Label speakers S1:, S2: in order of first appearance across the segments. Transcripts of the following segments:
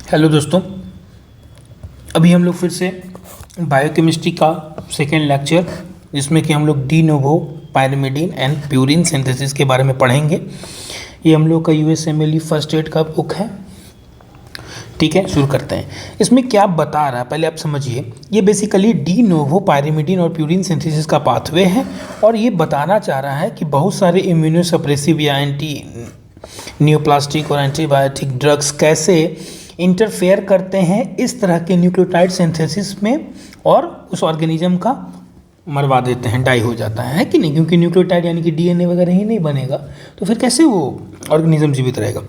S1: Hello दोस्तों, अभी हम लोग फिर से बायोकेमिस्ट्री का सेकेंड लेक्चर जिसमें कि हम लोग de novo pyrimidine and purine synthesis के बारे में पढ़ेंगे। ये हम लोग का यूएसएमएल फर्स्ट एड का बुक है। ठीक है, शुरू करते हैं। इसमें क्या बता रहा है पहले आप समझिए। ये बेसिकली डी नोवो पायरिमिडीन और प्यूरिन सिंथेसिस का पाथवे है और ये बताना चाह रहा है कि बहुत सारे इम्यूनोसप्रेसिव या एंटी न्यूप्लास्टिक और एंटीबायोटिक ड्रग्स कैसे इंटरफेयर करते हैं इस तरह के न्यूक्लियोटाइड सिंथेसिस में और उस ऑर्गेनिज्म का मरवा देते हैं, डाई हो जाता है कि नहीं, क्योंकि न्यूक्लियोटाइड यानी कि डीएनए वगैरह ही नहीं बनेगा तो फिर कैसे वो ऑर्गेनिज्म जीवित रहेगा।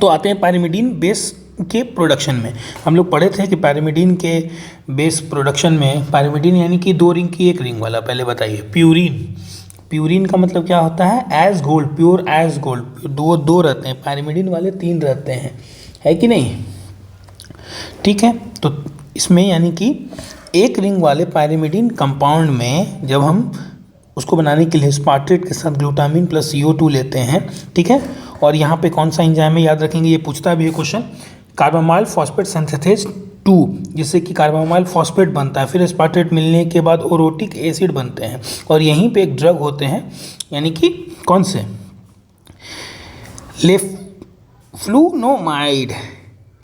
S1: तो आते हैं पायरिमिडीन बेस के प्रोडक्शन में। हम लोग पढ़े थे कि पायरिमिडीन के बेस प्रोडक्शन में पायरिमिडीन यानी कि 2 रिंग की 1 रिंग वाला। पहले बताइए प्यूरिन का मतलब क्या होता है? As gold, pure as gold. दो रहते हैं, पायरिमिडीन वाले 3 रहते हैं, है कि नहीं। ठीक है, तो इसमें यानी कि 1 रिंग वाले पायरिमिडीन कंपाउंड में जब हम उसको बनाने के लिए स्पार्ट्रेट के साथ ग्लूटामिन प्लस CO2 लेते हैं, ठीक है, और यहाँ पे कौन सा एंजाइम है याद रखेंगे, ये पूछता भी है क्वेश्चन। कार्बामाइल फॉस्फेट सिंथेसेज 2, जिससे कि कार्बामाइल फॉस्फेट बनता है, फिर स्पार्ट्रेट मिलने के बाद ओरोटिक एसिड बनते हैं और यहीं पे एक ड्रग होते हैं, यानी कि कौन से,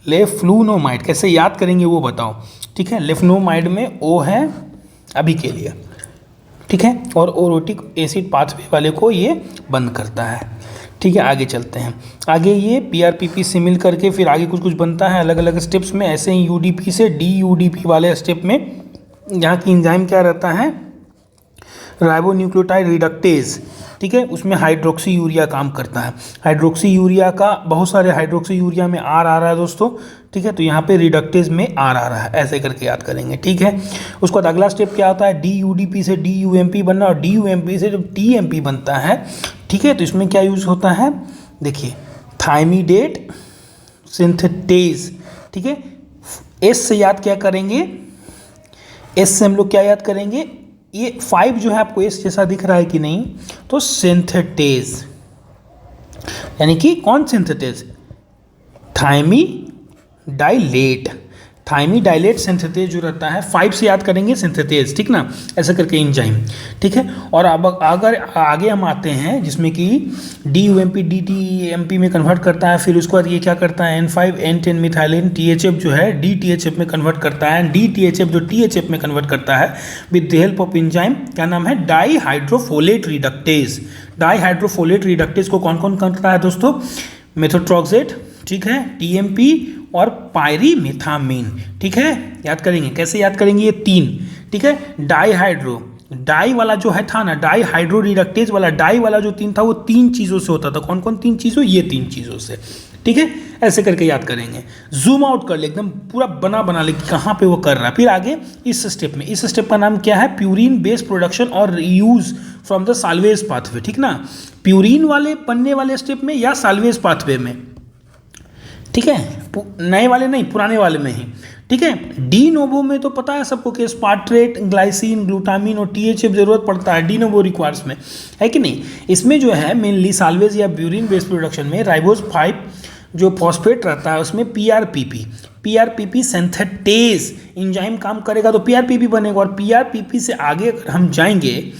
S1: लेफ्लुनोमाइड। कैसे याद करेंगे वो बताओ। ठीक है, लेफ्लुनोमाइड में O है अभी के लिए, ठीक है, और ओरोटिक एसिड पाथवे वाले को ये बंद करता है। ठीक है, आगे चलते हैं। आगे ये PRPP से मिल करके फिर आगे कुछ बनता है अलग अलग स्टेप्स में। ऐसे ही UDP से DUDP वाले स्टेप में यहाँ की एंजाइम क्या रहता है, राइबोन्यूक्लियोटाइड रिडक्टेज। ठीक है, उसमें हाइड्रोक्सी यूरिया काम करता है। हाइड्रोक्सी यूरिया का बहुत सारे हाइड्रोक्सी यूरिया में R आ रहा है दोस्तों। ठीक है, तो यहाँ पे रिडक्टेज में R आ रहा है, ऐसे करके याद करेंगे। ठीक है, उसके बाद अगला स्टेप क्या होता है, DUDP से DUMP बनना और DUMP से जब TMP बनता है, ठीक है, तो इसमें क्या यूज होता है, देखिए थाइमिडेट सिंथेटेज। ठीक है, S से याद क्या करेंगे, S से हम लोग क्या याद करेंगे, ये 5 जो है आपको S जैसा दिख रहा है कि नहीं, तो सिंथेटेज यानी कि कौन सिंथेटेज, थाइमिडाइलेट सिंथेटेज जो रहता है 5 से याद करेंगे सिंथेटेज, ठीक ना, ऐसा करके एंजाइम। ठीक है, और अब अगर आगे हम आते हैं जिसमें कि DUMP DTMP में कन्वर्ट करता है, फिर उसके बाद ये क्या करता है, N5N10 मिथाइलिन THF जो है DTHF में कन्वर्ट करता है, DTHF जो THF में कन्वर्ट करता है with the help of enzyme, क्या नाम है, डाईहाइड्रोफोलेट रिडक्टेज। डाईहाइड्रोफोलेट रिडक्टेज को कौन कौन करता है दोस्तों, मेथोट्रॉक्सेट, ठीक है, TMP और पायरीमिथामिन। ठीक है, याद करेंगे, कैसे याद करेंगे, ये 3। ठीक है, डाई वाला जो है था ना, डाईहाइड्रो रिडक्टेज वाला, डाई वाला जो 3 था वो 3 चीज़ों से होता था। कौन कौन 3 चीज़ों, ये 3 चीज़ों से। ठीक है, ऐसे करके याद करेंगे। जूम आउट कर ले, एकदम पूरा बना ले कि कहाँ पे वो कर रहा है। फिर आगे इस स्टेप का नाम क्या है, प्यूरिन बेस प्रोडक्शन और use from the salvage pathway. ठीक ना, प्यूरिन वाले बनने वाले स्टेप में या साल्वेज पाथवे में। ठीक है, नए वाले नहीं, पुराने वाले में ही। ठीक है, डी नोवो में तो पता है सबको कि स्पार्ट्रेट, ग्लाइसिन, ग्लूटामिन और THF जरूरत पड़ता है, डी नोवो रिक्वायर्स में, है कि नहीं। इसमें जो है मेनली साल्वेज या प्यूरिन बेस प्रोडक्शन में राइबोज 5 जो फॉस्फेट रहता है उसमें PRPP सिंथेटेज एंजाइम काम करेगा तो PRPP बनेगा। और PRPP से आगे अगर हम जाएंगे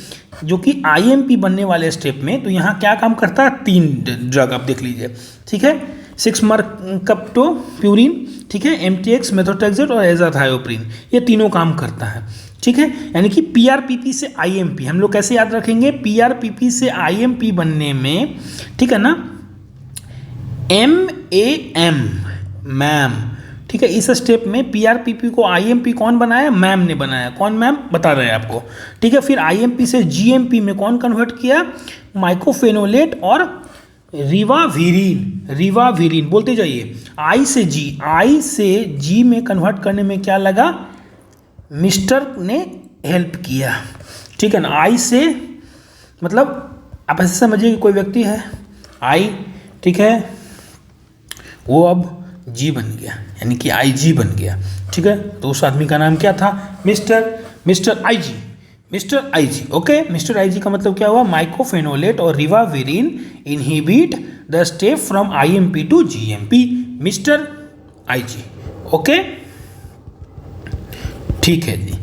S1: जो कि IMP बनने वाले स्टेप में, तो यहाँ क्या काम करता है, 3 ड्रग आप देख लीजिए। ठीक है, 6-मरकप्टोप्यूरिन, ठीक है, MTX, मेथोट्रेक्सेट और एजाथायोप्रिन, ये तीनों काम करता है। ठीक है, यानी कि PRPP से IMP हम लोग कैसे याद रखेंगे, PRPP से IMP बनने में, ठीक है ना, मैम। ठीक है, इस स्टेप में PRPP को IMP कौन बनाया, मैम ने बनाया। कौन मैम, बता रहे हैं आपको। ठीक है, फिर IMP से GMP में कौन कन्वर्ट किया, माइकोफेनोलेट और रिवाविरिन बोलते जाइए। आई से जी में कन्वर्ट करने में क्या लगा, मिस्टर ने हेल्प किया। ठीक है ना, आई से मतलब आप ऐसे समझिए कि कोई व्यक्ति है आई, ठीक है, वो अब जी बन गया, यानी कि IG बन गया। ठीक है, तो उस आदमी का नाम क्या था, mister IG। Okay, mister IG का मतलब क्या हुआ, माइकोफेनोलेट और ribavirin inhibit the step from IMP to GMP। Mister IG। Okay, ठीक है जी,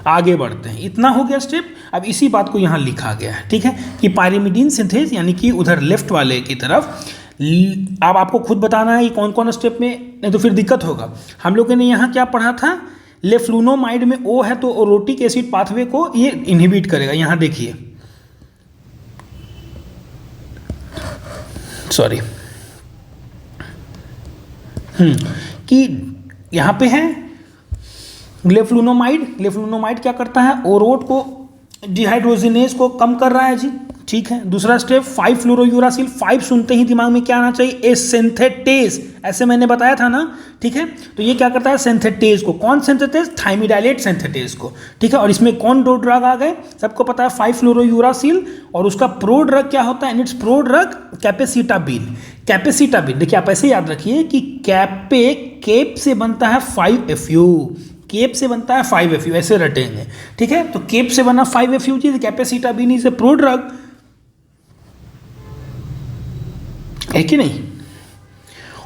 S1: आगे बढ़ते हैं। इतना हो गया स्टेप। अब इसी बात को यहाँ लिखा गया है, ठीक है, कि पायरिमिडीन सिंथेज यानी कि उधर लेफ्ट वाले की तरफ अब आपको खुद बताना है कि कौन कौन स्टेप में, नहीं तो फिर दिक्कत होगा। हम लोगों ने यहाँ क्या पढ़ा था, लेफ्लुनोमाइड में O है तो ओरोटिक एसिड पाथवे को ये इनहिबिट करेगा। यहाँ देखिए, सॉरी, कि यहाँ पे है लेफ्लुनोमाइड क्या करता है, ओरोट को डिहाइड्रोजिनेज को कम कर रहा है जी, ठीक है। दूसरा स्टेप 5 फ्लोरोयूरासिल, 5 सुनते ही दिमाग में क्या आना चाहिए, ए सिंथेटेज, ऐसे मैंने बताया था ना, ठीक है। तो ये क्या करता है, सिंथेटेज को, कौन सिंथेटेज, थाइमिडाइलेट सिंथेटेज को, ठीक है। और इसमें कौन दो ड्रग आ गए, सबको पता है 5 फ्लोरोयूरासिल, और उसका प्रो ड्रग क्या होता है, इट्स प्रो ड्रग कैपेसिटाबिन। देखिए आप ऐसे याद रखिए कि केप से बनता है 5FU, केप से बनता है 5FU, ऐसे रटेंगे, ठीक है। तो केप से बना 5FU जी, capecitabine is a prodrug, है कि नहीं।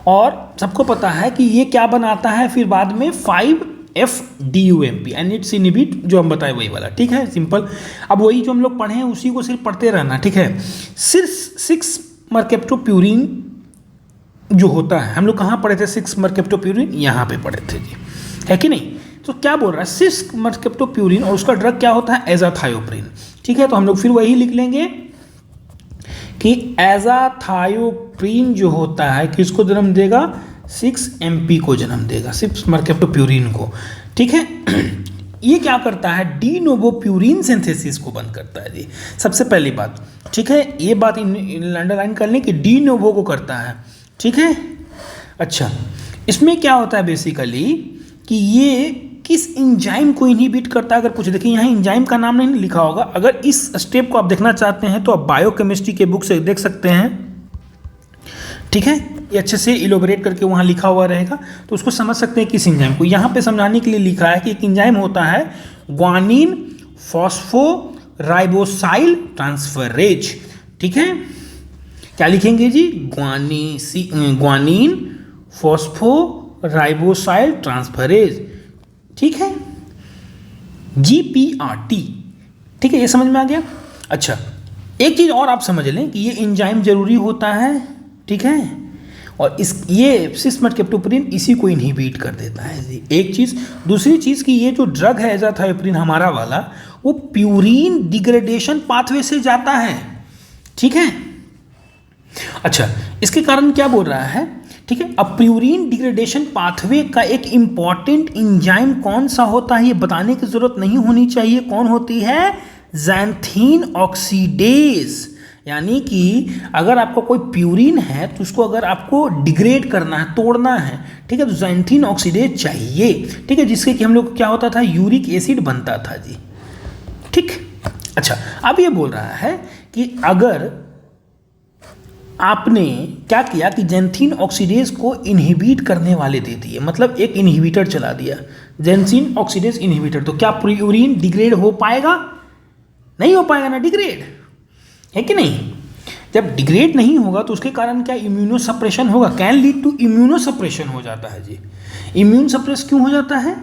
S1: और सबको पता है कि ये क्या बनाता है फिर बाद में 5FDUMP एंड इट्स इनहिबिट, जो हम बताए वही वाला, ठीक है, सिंपल। अब वही जो हम लोग पढ़े हैं उसी को सिर्फ पढ़ते रहना, ठीक है। सिर्फ 6 मर्केप्टोप्यूरिन जो होता है, हम लोग कहाँ पढ़े थे 6 मर्केप्टोप्यूरिन, यहाँ पे पढ़े थे जी, है कि नहीं। तो क्या बोल रहा है 6 मर्केप्टोप्यूरिन, और उसका ड्रग क्या होता है, एजाथायोप्रिन, ठीक है। तो हम लोग फिर वही लिख लेंगे कि एजाथायोप्रिन जो होता है किसको जन्म देगा, 6MP को जन्म देगा, 6 मर्केप्टोप्यूरिन को, ठीक है। ये क्या करता है, डी नोवो प्यूरिन सिंथेसिस को बंद करता है जी, सबसे पहली बात, ठीक है। ये बात अंडरलाइन कर लें कि डी नोवो को करता है, ठीक है। अच्छा, इसमें क्या होता है बेसिकली कि ये किस एंजाइम को इनहिबिट करता है, अगर कुछ देखिए यहाँ एंजाइम का नाम नहीं लिखा होगा, अगर इस स्टेप को आप देखना चाहते हैं तो आप बायोकेमिस्ट्री के बुक से देख सकते हैं, ठीक है। ये अच्छे से इलोबरेट करके वहाँ लिखा हुआ रहेगा, तो उसको समझ सकते हैं किस एंजाइम को। यहाँ पे समझाने के लिए लिखा है कि एक एंजाइम होता है ग्वानिन फॉस्फोराइबोसाइल ट्रांसफरेज, ठीक है। क्या लिखेंगे जी, ग्वानिन फॉस्फोराइबोसाइल ट्रांसफरेज, ठीक है, GPRT, ठीक है, ये समझ में आ गया। अच्छा, एक चीज़ और आप समझ लें कि ये एंजाइम जरूरी होता है, ठीक है, और ये 6 मर्केप्टोप्यूरिन इसी को इनहिबिट कर देता है जी, एक चीज़। दूसरी चीज़ कि ये जो ड्रग है एजाथायोप्रिन हमारा वाला, वो प्यूरिन डिग्रेडेशन पाथवे से जाता है, ठीक है। अच्छा, इसके कारण क्या बोल रहा है, ठीक है। अब प्यूरिन डिग्रेडेशन पाथवे का एक इंपॉर्टेंट एंजाइम कौन सा होता है ये बताने की जरूरत नहीं होनी चाहिए, कौन होती है, ज़ैंथीन ऑक्सीडेज। यानी कि अगर आपका कोई प्यूरिन है तो उसको अगर आपको डिग्रेड करना है, तोड़ना है, ठीक है, तो ज़ैंथीन ऑक्सीडेज चाहिए, ठीक है, जिससे कि हम लोग क्या होता था, यूरिक एसिड बनता था जी, ठीक। अच्छा, अब ये बोल रहा है कि अगर आपने क्या किया कि ज़ैंथीन ऑक्सीडेज को इनहिबिट करने वाले दे दिए, मतलब एक इनहिबिटर चला दिया, ज़ैंथीन ऑक्सीडेज इनहिबिटर, तो क्या प्यूरिन डिग्रेड हो पाएगा, नहीं हो पाएगा ना डिग्रेड, है कि नहीं। जब डिग्रेड नहीं होगा तो उसके कारण क्या, इम्यूनो सप्रेशन होगा, can lead to immunosuppression हो जाता है जी। इम्यून सप्रेस क्यों हो जाता है,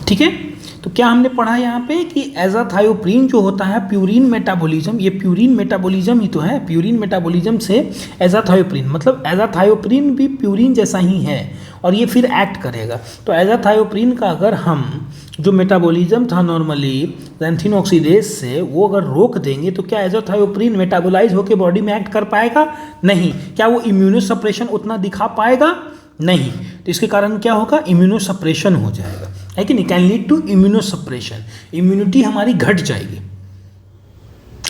S1: ठीक है। तो क्या हमने पढ़ा यहाँ पे कि एजाथायोप्रिन जो होता है प्यूरिन मेटाबॉलिज्म, ये प्यूरिन मेटाबॉलिज्म ही तो है, प्यूरिन मेटाबॉलिज्म से एजाथायोप्रिन, मतलब एजाथायोप्रिन भी प्यूरिन जैसा ही है और ये फिर एक्ट करेगा। तो एजाथायोप्रिन का अगर हम जो मेटाबॉलिज्म था नॉर्मली ज़ैंथीन ऑक्सीडेज से, वो अगर रोक देंगे तो क्या एजाथायोप्रिन मेटाबोलाइज होकर बॉडी में एक्ट कर पाएगा, नहीं। क्या वो इम्यूनो सप्रेशन उतना दिखा पाएगा, नहीं। तो इसके कारण क्या होगा, इम्यूनो सप्रेशन हो जाएगा, है कि नहीं, can lead to immunosuppression, immunity हमारी घट जाएगी।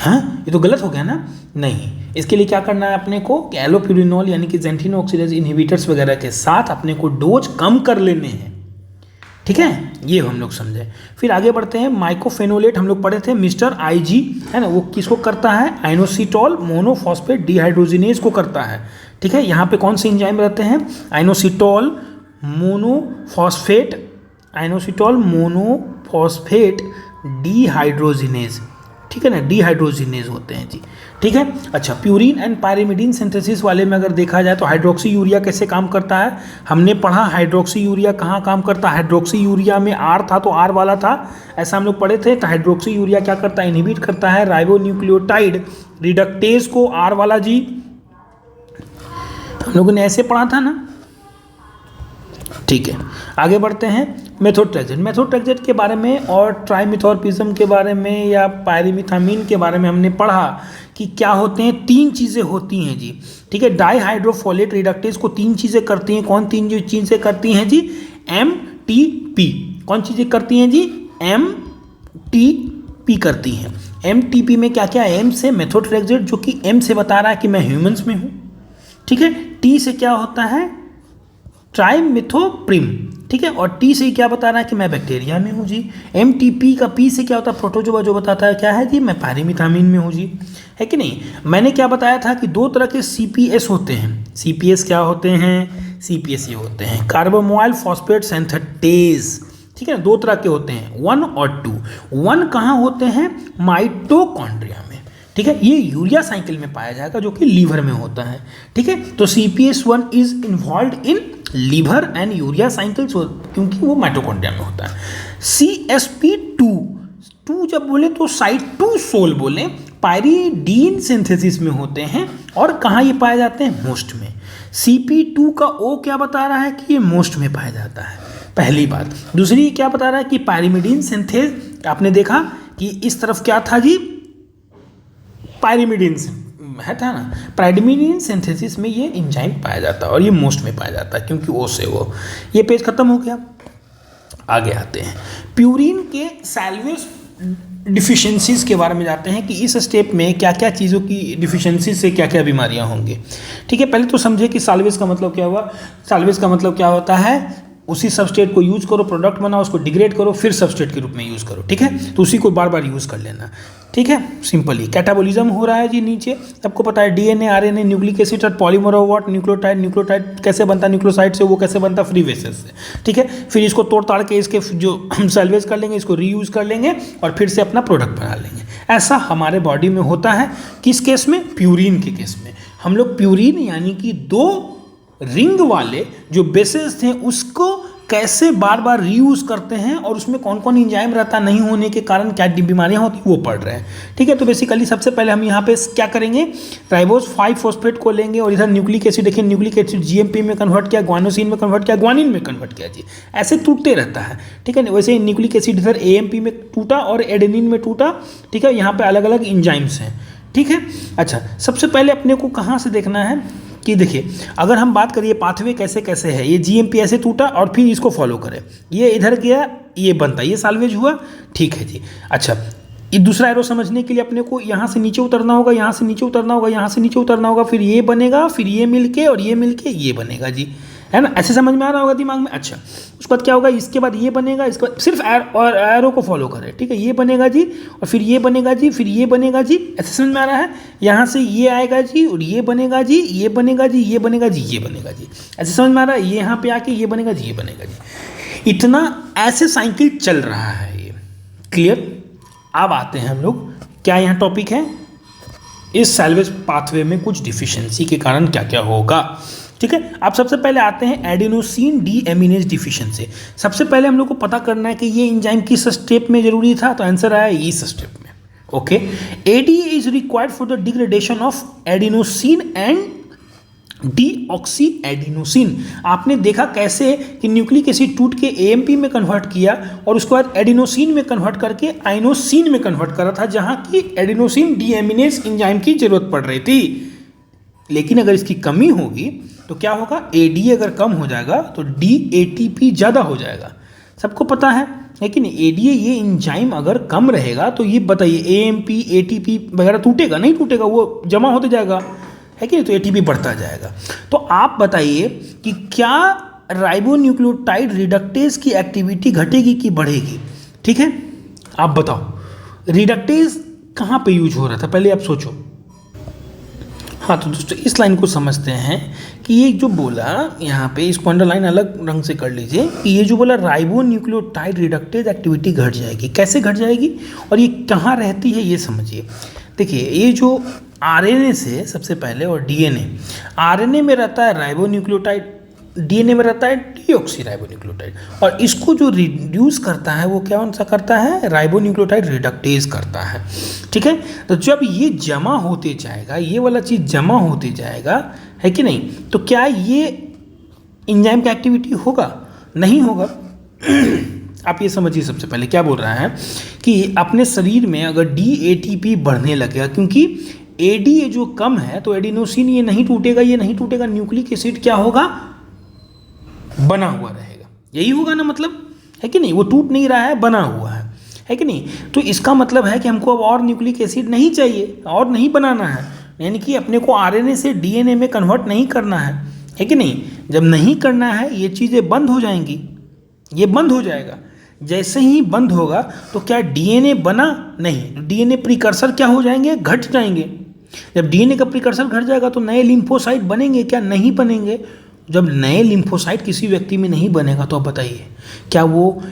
S1: हाँ, ये तो गलत हो गया ना, नहीं। इसके लिए क्या करना है अपने को, कि एलोप्यूरिनॉल यानी कि ज़ैंथीन ऑक्सीडेज इनहिबिटर्स वगैरह के साथ अपने को डोज कम कर लेने हैं, ठीक है, ये हम लोग समझे। फिर आगे बढ़ते हैं, माइकोफेनोलेट हम लोग पढ़े थे, मिस्टर IG, है ना, वो किसको करता है, आइनोसिटोल मोनोफॉस्फेट डिहाइड्रोजिनेज को करता है, ठीक है। यहाँ पे कौन से एंजाइम रहते हैं, आइनोसिटोल मोनोफॉस्फेट डिहाइड्रोजिनेज, ठीक है ना, डिहाइड्रोजिनेज होते हैं जी, ठीक है। अच्छा, प्यूरिन एंड पायरिमिडीन सिंथेसिस वाले में अगर देखा जाए तो हाइड्रोक्सी यूरिया कैसे काम करता है, हमने पढ़ा हाइड्रोक्सी यूरिया कहाँ काम करता है। हाइड्रोक्सी यूरिया में आर था तो आर वाला था, ऐसा हम लोग पढ़े थे। तो हाइड्रोक्सी यूरिया क्या करता है, इनहिबिट करता है राइबोन्यूक्लियोटाइड रिडक्टेज को, आर वाला जी हम लोगों ने ऐसे पढ़ा था ना, ठीक है। आगे बढ़ते हैं, मेथोट्रेक्सेट। मेथोट्रेक्सेट के बारे में और ट्राइमिथॉर्पिज्म के बारे में या पायरिमिथामीन के बारे में हमने पढ़ा कि क्या होते हैं, 3 चीज़ें होती हैं जी, ठीक है। डाईहाइड्रोफोलेट रिडक्टेज को 3 चीज़ें करती हैं। कौन 3 जो चीज़ें करती हैं जी, MTP। कौन चीज़ें करती हैं जी, MTP करती हैं। MTP में क्या क्या है, M से मेथोट्रेक्सेट जो कि M से बता रहा है कि मैं ह्यूमंस में हूँ, ठीक है। T से क्या होता है, ट्राइमिथोप्रिम, ठीक है। और T से क्या बता रहा है कि मैं बैक्टीरिया में हूँ जी। MTP का P से क्या होता है, प्रोटोजोआ, जो बताता है क्या है जी, मैं पायरिमिथामीन में हूँ जी, है कि नहीं। मैंने क्या बताया था कि 2 तरह के CPS होते हैं। CPS क्या होते हैं, CPS ये होते हैं कार्बोमोइल फॉस्फेट सिंथेटेज, ठीक है। 2 तरह के होते हैं, 1 और 2। 1 कहाँ होते हैं, माइटोकॉन्ड्रिया में, ठीक है। ये यूरिया साइकिल में पाया जाएगा जो कि लीवर में होता है, ठीक है। तो CPS1 is involved in liver and urea cycles, क्योंकि वो माइटोकॉन्ड्रिया में होता है। CSP2 जब बोले तो साइट 2 सोल बोले, पायरिडीन सिंथेसिस में होते हैं। और कहाँ ये पाए जाते हैं, मोस्ट में। CP2 का O क्या बता रहा है कि ये मोस्ट में पाया जाता है, पहली बात। दूसरी क्या बता रहा है कि पायरिमिडीन सिंथेस, आपने देखा कि इस तरफ क्या था जी, पायरिमिडीन है था ना, पायरिमिडीन सिंथेसिस में ये एंजाइम पाया जाता है और ये मोस्ट में पाया जाता है क्योंकि ओ से वो। ये पेज खत्म हो गया, आगे आते हैं प्यूरिन के सैल्वेज डिफिशिएंसीज के बारे में जाते हैं कि इस स्टेप में क्या क्या चीज़ों की डिफिशिएंसी से क्या क्या बीमारियां होंगी, ठीक है। पहले तो समझे कि सैल्वेज का मतलब क्या हुआ। सैल्वेज का मतलब क्या होता है, उसी सबस्ट्रेट को यूज़ करो, प्रोडक्ट बनाओ, उसको डिग्रेड करो, फिर सबस्ट्रेट के रूप में यूज़ करो, ठीक है। तो उसी को बार बार यूज़ कर लेना, ठीक है। सिंपली कैटाबोलिज्म हो रहा है जी नीचे, सबको पता है DNA RNA न्यूक्लिक एसिड और polymer of what, nucleotide. Nucleotide कैसे बनता है, न्यूक्लियोसाइड से, वो कैसे बनता है, फ्री बेसिस से, ठीक है। फिर इसको तोड़ ताड़ के इसके जो हम सैल्वेज कर लेंगे, इसको रीयूज़ कर लेंगे और फिर से अपना प्रोडक्ट बना लेंगे। ऐसा हमारे बॉडी में होता है। किस केस में, प्यूरिन के केस में। हम लोग प्यूरिन यानी कि 2 रिंग वाले जो बेसेस थे उसको कैसे बार बार रीयूज़ करते हैं और उसमें कौन कौन एंजाइम रहता नहीं होने के कारण क्या बीमारियां होती वो पढ़ रहे हैं, ठीक है। तो बेसिकली सबसे पहले हम यहाँ पे क्या करेंगे, राइबोज 5 फॉस्फेट को लेंगे और इधर न्यूक्लिक एसिड, देखिए न्यूक्लिक एसिड GMP में कन्वर्ट किया, ग्वानोसिन में कन्वर्ट किया, ग्वानिन में कन्वर्ट किया जी, ऐसे टूटते रहता है, ठीक है। वैसे न्यूक्लिक एसिड इधर AMP में टूटा और एडेनिन में टूटा, ठीक है। यहाँ पे अलग अलग एंजाइम्स हैं, ठीक है। अच्छा, सबसे पहले अपने को कहाँ से देखना है कि देखिए, अगर हम बात करिए पाथवे कैसे कैसे है, ये GMP ऐसे टूटा और फिर इसको फॉलो करें, ये इधर गया, ये बनता, ये साल्वेज हुआ, ठीक है जी। अच्छा, ये दूसरा एरो समझने के लिए अपने को यहाँ से नीचे उतरना होगा, यहाँ से नीचे उतरना होगा, यहाँ से नीचे उतरना होगा, फिर ये बनेगा, फिर ये मिलके और ये मिलके ये बनेगा जी, है ना। ऐसे समझ में आ रहा होगा दिमाग में। अच्छा, उसके बाद क्या होगा, इसके बाद ये बनेगा, इसके बाद सिर्फ एरो को फॉलो करें, ठीक है। ये बनेगा जी और फिर ये बनेगा जी, फिर ये बनेगा जी, ऐसे समझ में आ रहा है। यहाँ से ये आएगा जी और ये बनेगा जी, ये बनेगा जी, ये बनेगा जी, ये बनेगा जी, ऐसे समझ में आ रहा है। ये यहाँ पे आके ये बनेगा जी, ये बनेगा जी, इतना ऐसे साइकिल चल रहा है ये, क्लियर। अब आते हैं हम लोग, क्या यहाँ टॉपिक है, इस सैल्वेज पाथवे में कुछ डिफिशियंसी के कारण क्या क्या होगा, ठीक है। आप सबसे पहले आते हैं एडिनोसिन डीएमिनेज डिफिशियंसी। सबसे पहले हम लोग को पता करना है कि ये एंजाइम किस स्टेप में जरूरी था, तो आंसर आया इस स्टेप में, okay. ADA is required for the degradation of adenosine and deoxy adenosine. आपने देखा कैसे कि न्यूक्लिक एसिड टूट के AMP में कन्वर्ट किया और उसके बाद एडिनोसिन में कन्वर्ट करके आइनोसिन में कन्वर्ट करा था, जहां की एडिनोसिन डीएमिनेज एंजाइम की जरूरत पड़ रही थी। लेकिन अगर इसकी कमी होगी तो क्या होगा, ADA अगर कम हो जाएगा तो DATP ज़्यादा हो जाएगा, सबको पता है। लेकिन ADA ये एंजाइम अगर कम रहेगा तो ये बताइए AMP ATP वगैरह टूटेगा नहीं, टूटेगा, वो जमा होते जाएगा, है कि नहीं, तो ATP बढ़ता जाएगा। तो आप बताइए कि क्या राइबोन्यूक्लियोटाइड रिडक्टेज की एक्टिविटी घटेगी कि बढ़ेगी, ठीक है। आप बताओ रिडक्टेज कहाँ पे यूज हो रहा था, पहले आप सोचो। हाँ तो दोस्तों इस लाइन को समझते हैं कि ये जो बोला यहाँ पे, इसको अंडरलाइन अलग रंग से कर लीजिए कि ये जो बोला राइबो न्यूक्लियोटाइड रिडक्टेज एक्टिविटी घट जाएगी। कैसे घट जाएगी और ये कहाँ रहती है ये समझिए। देखिए ये जो आरएनए से सबसे पहले और डीएनए, आरएनए में रहता है राइबो न्यूक्लियोटाइड, डीएनए में रहता है डीऑक्सीराइबोन्यूक्लियोटाइड, और इसको जो रिड्यूस करता है वो क्या सा करता है, राइबोन्यूक्लियोटाइड रिडक्टेज करता है। ठीक है, तो जब ये जमा होते जाएगा, ये वाला चीज़ जमा होते जाएगा, है कि नहीं, तो क्या ये एंजाइम का एक्टिविटी होगा? नहीं होगा। आप ये समझिए सबसे पहले क्या बोल रहा है कि अपने शरीर में अगर DATP बढ़ने लगेगा, क्योंकि ADA जो कम है तो एडिनोसिन ये नहीं टूटेगा, ये नहीं टूटेगा, न्यूक्लिक एसिड क्या होगा, बना हुआ रहेगा। यही होगा ना मतलब, है कि नहीं, वो टूट नहीं रहा है, बना हुआ है कि नहीं। तो इसका मतलब है कि हमको अब और न्यूक्लिक एसिड नहीं चाहिए और नहीं बनाना है, यानी कि अपने को आरएनए से डीएनए में कन्वर्ट नहीं करना है कि नहीं। जब नहीं करना है ये चीज़ें बंद हो जाएंगी, ये बंद हो जाएगा। जैसे ही बंद होगा तो क्या डीएनए बना? नहीं, डीएनए प्रिकर्सर क्या हो जाएंगे, घट जाएंगे। जब डीएनए का प्रिकर्सर घट जाएगा तो नए लिम्फोसाइट बनेंगे क्या? नहीं बनेंगे। जब नए लिम्फोसाइट किसी व्यक्ति में नहीं बनेगा तो आप बताइए क्या वो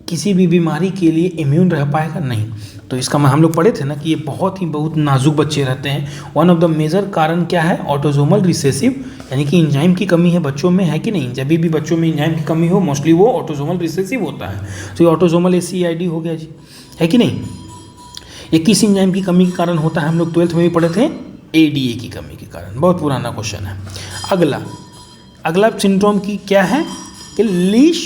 S1: किसी भी बीमारी के लिए इम्यून रह पाएगा? नहीं। तो इसका हम लोग पढ़े थे ना कि ये बहुत नाजुक बच्चे रहते हैं। वन ऑफ द मेजर कारण क्या है, ऑटोसोमल रिसेसिव, यानी कि एंजाइम की कमी है बच्चों में, है कि नहीं। जब भी बच्चों में एंजाइम की कमी हो मोस्टली वो ऑटोसोमल रिसेसिव होता है। तो ये ऑटोसोमल ACID हो गया जी, है कि नहीं। ये किस एंजाइम की कमी के कारण होता है, हम लोग 12th में भी पढ़े थे, ADA की कमी के कारण। बहुत पुराना क्वेश्चन है। अगला सिंड्रोम की क्या है कि लीश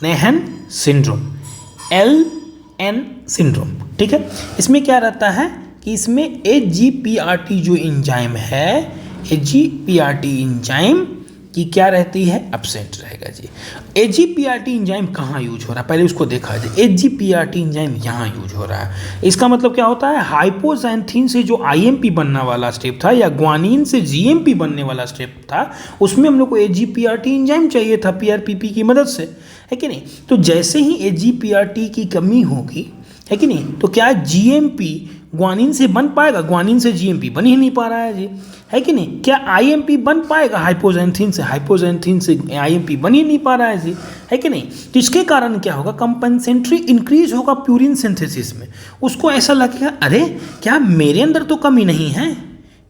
S1: नेहन सिंड्रोम, LN सिंड्रोम। ठीक है, इसमें क्या रहता है कि इसमें AGPRT जो एंजाइम है, AGPRT एंजाइम की क्या रहती है, एब्सेंट रहेगा जी। AGPRT एंजाइम कहाँ यूज हो रहा है पहले उसको देखा जाए। AGPRT एंजाइम यहाँ यूज हो रहा है। इसका मतलब क्या होता है, हाइपोजैंथीन से जो IMP बनने वाला स्टेप था या ग्वानिन से GMP बनने वाला स्टेप था, उसमें हम लोग को AGPRT एंजाइम चाहिए था PRPP की मदद से, है कि नहीं। तो जैसे ही AGPRT की कमी होगी, है कि नहीं, तो क्या GMP ग्वानिन से बन पाएगा? ग्वानिन से GMP बन ही नहीं पा रहा है जी, है कि नहीं। क्या IMP बन पाएगा हाइपोजैंथीन से? हाइपोजैंथीन से IMP बन ही नहीं पा रहा है जी, है कि नहीं। तो इसके कारण क्या होगा, कंपनसेंट्री इंक्रीज होगा प्यूरिन सिंथेसिस में। उसको ऐसा लगेगा अरे क्या मेरे अंदर तो कमी नहीं है,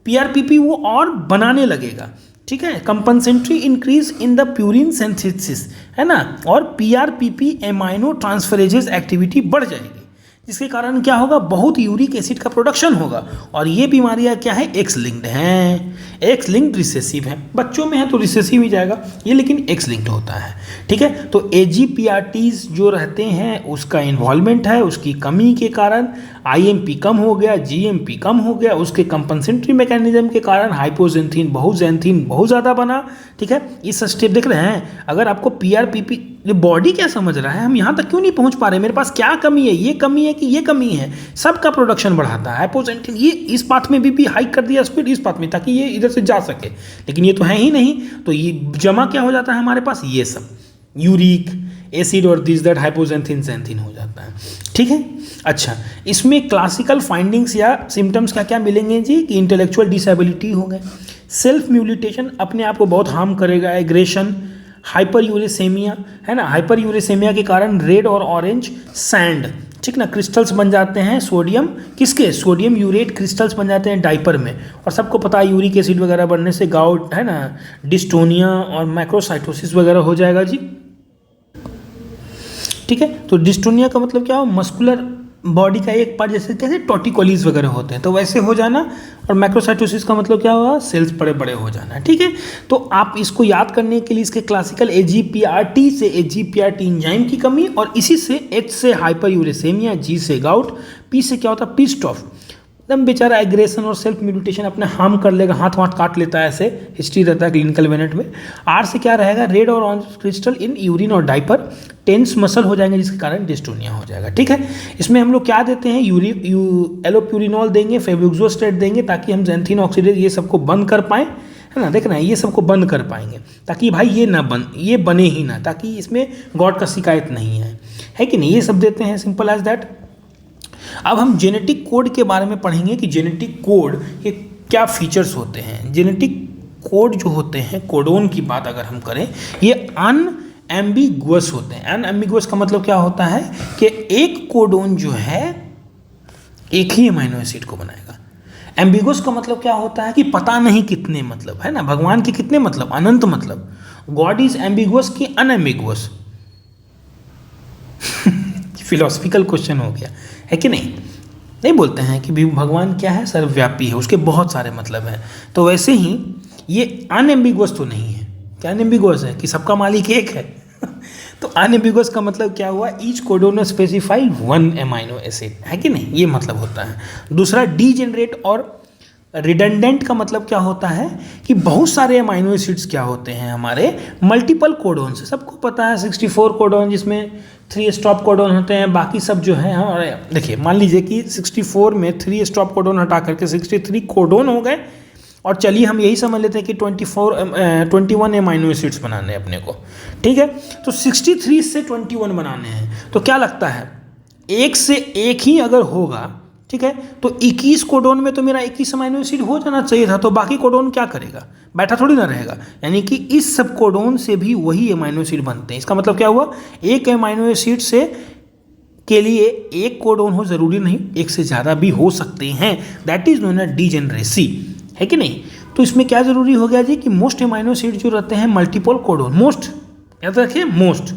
S1: PRPP वो और बनाने लगेगा। ठीक है, compensatory increase in the purine synthesis, है ना, और PRPP एमाइनो ट्रांसफरेजेस एक्टिविटी बढ़ जाएगी, जिसके कारण क्या होगा, बहुत यूरिक एसिड का प्रोडक्शन होगा। और ये बीमारियां क्या है, एक्स लिंक्ड हैं, एक्स लिंक्ड रिसेसिव है। बच्चों में है तो रिसेसिव ही जाएगा ये, लेकिन एक्स लिंक्ड होता है। ठीक है, तो AGPRTs जो रहते हैं उसका इन्वॉल्वमेंट है, उसकी कमी के कारण IMP कम हो गया, GMP कम हो गया, उसके कंपनसेंट्री मैकेनिज्म के कारण हाइपोजेंथीन बहुत ज़्यादा बना। ठीक है, इस स्टेप देख रहे हैं। अगर आपको PRPP, ये बॉडी क्या समझ रहा है, हम यहाँ तक क्यों नहीं पहुँच पा रहे, मेरे पास क्या कमी है, ये कमी है कि ये कमी है, सबका प्रोडक्शन बढ़ाता है हाइपोजेंथीन। ये इस पाथ में भी हाइक कर दिया स्पीड इस पाथ में, ताकि ये इधर से जा सके, लेकिन ये तो है ही नहीं। तो ये जमा क्या हो जाता है हमारे पास, ये सब यूरिक एसिड और दिस दैट हाइपोजेंथीन सेंथीन हो जाता है। ठीक है, अच्छा, इसमें क्लासिकल फाइंडिंग्स या सिम्टम्स क्या क्या मिलेंगे जी, कि इंटेलेक्चुअल डिसेबिलिटी हो गए, सेल्फ म्यूटिलेशन अपने आप को बहुत हार्म करेगा, एग्रेशन, हाइपर यूरेसेमिया, है ना, हाइपर यूरेसेमिया के कारण रेड और ऑरेंज सैंड, ठीक ना, क्रिस्टल्स बन जाते हैं सोडियम, किसके, सोडियम यूरेट क्रिस्टल्स बन जाते हैं डाइपर में। और सबको पता है यूरिक एसिड वगैरह बढ़ने से गाउट, है ना, डिस्टोनिया और मैक्रोसाइटोसिस वगैरह हो जाएगा जी। ठीक है, तो डिस्टोनिया का मतलब क्या हो, मस्कुलर बॉडी का एक पार्ट, जैसे कैसे टॉटिकोलीज वगैरह होते हैं तो वैसे हो जाना। और मैक्रोसाइटोसिस का मतलब क्या होगा, सेल्स बड़े बड़े हो जाना। ठीक है, तो आप इसको याद करने के लिए इसके क्लासिकल AGPRT से AGPRT एंजाइम की कमी, और इसी से H से हाइपर यूरेसेमिया, G से गाउट, P से क्या होता है, पिस्ट ऑफ, एकदम बेचारा एग्रेशन और सेल्फ म्यूटिलेशन अपने हार्म कर लेगा, हाथ वाथ काट लेता है, ऐसे हिस्ट्री रहता है क्लिनिकल इवेंट में। R से क्या रहेगा, रेड और ऑरेंज क्रिस्टल इन यूरिन और डाइपर, टेंस मसल हो जाएंगे जिसके कारण डिस्टोनिया हो जाएगा। ठीक है, इसमें हम लोग क्या देते हैं, एलोप्यूरिनॉल देंगे, फेबुक्सोस्टेट देंगे, ताकि हम ज़ैंथीन ऑक्सीडेज ये सबको बंद कर पाएँ, है ना, देखना ये सबको बंद कर पाएंगे, ताकि भाई ये बने ही ना, ताकि इसमें गॉड का शिकायत नहीं है कि नहीं, ये सब देते हैं, सिंपल एज दैट। अब हम जेनेटिक कोड के बारे में पढ़ेंगे कि जेनेटिक कोड ये क्या फीचर्स होते हैं। जेनेटिक कोड जो होते हैं, कोडोन की बात अगर हम करें, ये अनएम्बिगुअस होते हैं। अनएम्बिगुअस का मतलब क्या होता है कि एक कोडोन जो है एक ही अमीनो एसिड को बनाएगा। एम्बिगुअस का मतलब क्या होता है कि पता नहीं कितने, मतलब है ना, भगवान के कितने मतलब, अनंत मतलब। गॉड इज एम्बिगुअस कि अनएम्बिगुअस? फिलोसफिकल क्वेश्चन हो गया, है कि नहीं? नहीं बोलते हैं कि भगवान क्या है, सर्वव्यापी है, उसके बहुत सारे मतलब हैं। तो वैसे ही ये अनएम्बिगुअस तो नहीं है। क्या अनएम्बिगुअस है कि सबका मालिक एक है? तो अनएम्बिगुअस का मतलब क्या हुआ, each codon specify one amino acid, है कि नहीं, ये मतलब होता है। दूसरा डीजेनरेट और रिडंडेंट का मतलब क्या होता है कि बहुत सारे अमाइनो एसिड्स क्या होते हैं हमारे, मल्टीपल कोडोन से। सबको पता है 64 कोडोन, जिसमें 3 स्टॉप कोडोन होते हैं, बाकी सब जो है, और देखिए मान लीजिए कि 64 में 3 स्टॉप कोडोन हटा करके 63 कोडोन हो गए, और चलिए हम यही समझ लेते हैं कि 21 एमाइनो एसिड्स बनाने हैं अपने को, ठीक है। तो 63 से 21 बनाने हैं, तो क्या लगता है, एक से एक ही अगर होगा, ठीक है, तो 21 कोडोन में तो मेरा 21 अमाइनो एसिड हो जाना चाहिए था, तो बाकी कोडोन क्या करेगा, बैठा थोड़ी ना रहेगा। यानी कि इस सब कोडोन से भी वही अमाइनो एसिड बनते हैं। इसका मतलब क्या हुआ, एक अमाइनो एसिड से के लिए एक कोडोन हो जरूरी नहीं, एक से ज़्यादा भी हो सकते हैं। That is known as degeneracy, है कि नहीं। तो इसमें क्या जरूरी हो गया जी कि मोस्ट अमाइनो एसिड जो रहते हैं मल्टीपल कोडोन, मोस्ट याद रखिए, मोस्ट,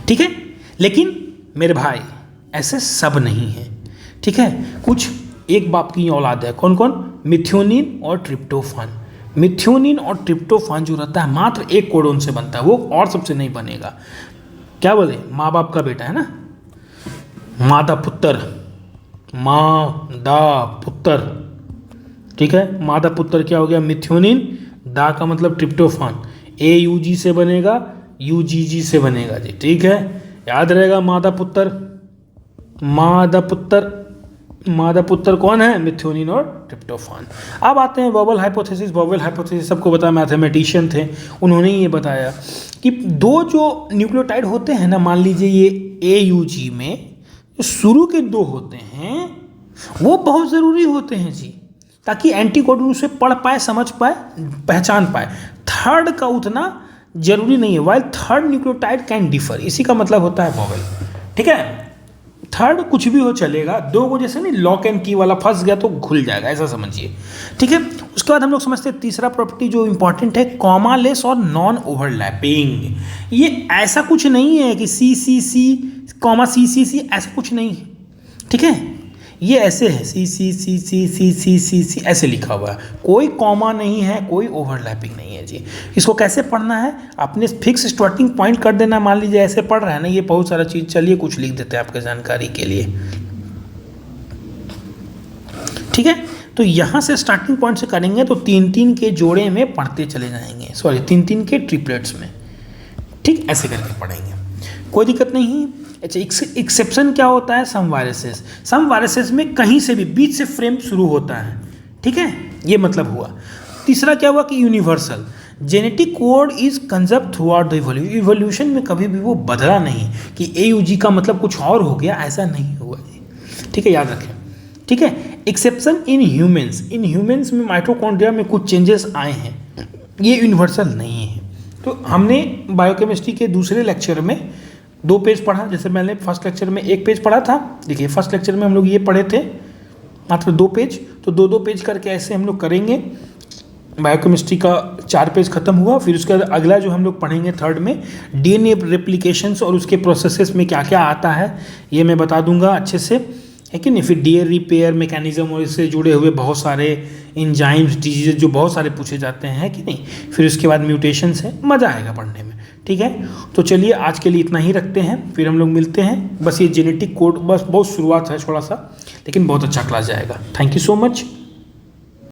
S1: ठीक है। लेकिन मेरे भाई ऐसे सब नहीं है, ठीक है। कुछ एक बाप की औलाद है, कौन कौन, मिथ्योनिन और ट्रिप्टोफान। मिथ्योनिन और ट्रिप्टोफान जो रहता है मात्र एक कोडोन से बनता है, वो और सबसे नहीं बनेगा। क्या बोले, माँ बाप का बेटा है ना, मादा पुत्र, मादा पुत्र, ठीक है। मादा पुत्र क्या हो गया, मिथ्योनिन, दा का मतलब ट्रिप्टोफान, AUG से बनेगा, UGG से बनेगा जी, ठीक है, याद रहेगा। मादा पुत्र, मादा पुत्र, मादा पुत्र कौन है, मिथ्योनिन और ट्रिप्टोफान। अब आते हैं बबल हाइपोथेसिस। बबल हाइपोथेसिस सबको पता है, मैथमेटिशियन थे, उन्होंने ये बताया कि दो जो न्यूक्लियोटाइड होते हैं ना, मान लीजिए ये AUG में जो शुरू के 2 होते हैं वो बहुत ज़रूरी होते हैं जी, ताकि एंटीकोडोन उसे पढ़ पाए, समझ पाए, पहचान पाए। थर्ड का उतना जरूरी नहीं है, while third nucleotide can differ, इसी का मतलब होता है बबल, ठीक है। थर्ड कुछ भी हो चलेगा, 2 को जैसे नहीं लॉक एंड की वाला फंस गया तो खुल जाएगा, ऐसा समझिए, ठीक है। उसके बाद हम लोग समझते हैं तीसरा प्रॉपर्टी जो इंपॉर्टेंट है, कॉमालेस और नॉन ओवरलैपिंग। ये ऐसा कुछ नहीं है कि CCC, CCC, ऐसा कुछ नहीं है, ठीक है। ये ऐसे है CCC ऐसे लिखा हुआ है, कोई कॉमा नहीं है, कोई ओवरलैपिंग नहीं है जी। इसको कैसे पढ़ना है, आपने फिक्स स्टार्टिंग पॉइंट कर देना। मान लीजिए ऐसे पढ़ रहे हैं ना, ये बहुत सारा चीज़, चलिए कुछ लिख देते हैं आपके जानकारी के लिए, ठीक है। तो यहाँ से स्टार्टिंग पॉइंट से करेंगे तो 3-3 के जोड़े में पढ़ते चले जाएंगे, सॉरी 3-3 के ट्रिपलेट्स में, ठीक, ऐसे करके पढ़ेंगे, कोई दिक्कत नहीं। अच्छा, एक्सेप्शन क्या होता है, सम वायरसेस। सम वायरसेस में कहीं से भी बीच से फ्रेम शुरू होता है, ठीक है, ये मतलब हुआ। तीसरा क्या हुआ कि universal, genetic code is conserve through out the evolution में कभी भी वो बदला नहीं कि AUG का मतलब कुछ और हो गया, ऐसा नहीं हुआ जी, ठीक है, याद रखें, ठीक है। Exception in humans, in humans में माइटोकॉन्ड्रिया में कुछ चेंजेस आए हैं, ये यूनिवर्सल नहीं है। तो हमने बायोकेमिस्ट्री के दूसरे लेक्चर में 2 पेज पढ़ा, जैसे मैंने फर्स्ट लेक्चर में 1 पेज पढ़ा था, देखिए फर्स्ट लेक्चर में हम लोग ये पढ़े थे मात्र 2 पेज, तो 2-2 पेज करके ऐसे हम लोग करेंगे। बायोकेमिस्ट्री का 4 पेज खत्म हुआ, फिर उसके बाद अगला जो हम लोग पढ़ेंगे थर्ड में DNA रेप्लिकेशंस और उसके प्रोसेसेस में क्या क्या आता है ये मैं बता दूंगा अच्छे से, है कि नहीं। फिर DNA रिपेयर मैकेनिज्म और इससे जुड़े हुए बहुत सारे एंजाइम्स, डिजीज जो बहुत सारे पूछे जाते हैं, कि नहीं। फिर उसके बाद म्यूटेशंस है, मज़ा आएगा पढ़ने में, ठीक है। तो चलिए आज के लिए इतना ही रखते हैं, फिर हम लोग मिलते हैं। बस ये जेनेटिक कोड बस बहुत शुरुआत है थोड़ा सा, लेकिन बहुत अच्छा क्लास जाएगा। Thank you so much.